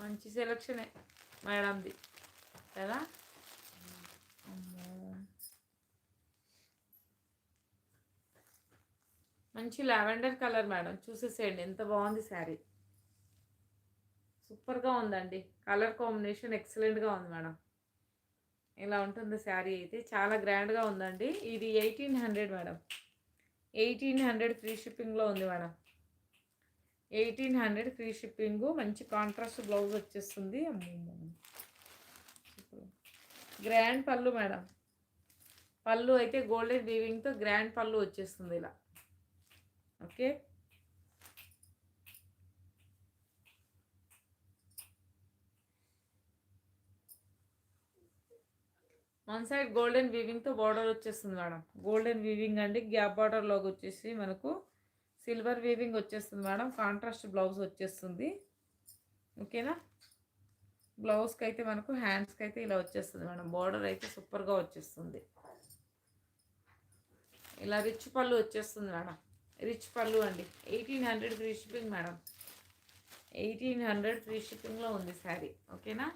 మంచి సెలక్షనే మేడంది కదా. అమ్మో, మంచి లావెండర్ కలర్ మేడం, చూసేసేయండి ఎంత బాగుంది శారీ. సూపర్గా ఉందండి, కలర్ కాంబినేషన్ ఎక్సలెంట్గా ఉంది మేడం. ఇలా ఉంటుంది శారీ అయితే, చాలా గ్రాండ్గా ఉందండి. ఇది 1800 మేడం, 1800 ఫ్రీ షిప్పింగ్లో ఉంది మేడం. 1800 free shipping. మంచి కాంట్రాస్ట్ బ్లౌజ్ వచ్చేస్తుంది. గ్రాండ్ పళ్ళు మేడం, పళ్ళు అయితే గోల్డెన్ వీవింగ్తో గ్రాండ్ పళ్ళు వచ్చేస్తుంది ఇలా. ఓకే, వన్ సైడ్ గోల్డెన్ వీవింగ్తో బార్డర్ వచ్చేస్తుంది మేడం. గోల్డెన్ వీవింగ్ అండి, గ్యాప్ బార్డర్లోకి వచ్చేసి మనకు సిల్వర్ వీవింగ్ వచ్చేస్తుంది మేడం. కాంట్రాస్ట్ బ్లౌజ్ వచ్చేస్తుంది. ఓకేనా, బ్లౌజ్కి అయితే మనకు హ్యాండ్స్కి అయితే ఇలా వచ్చేస్తుంది మేడం. బార్డర్ అయితే సూపర్గా వచ్చేస్తుంది. ఇలా రిచ్ పళ్ళు వచ్చేస్తుంది మేడం. రిచ్ పళ్ళు అండి. 1800 ఫ్రీ షిప్పింగ్ మేడం. 1800 ఫ్రీ షిప్పింగ్లో ఉంది శారీ. ఓకేనా.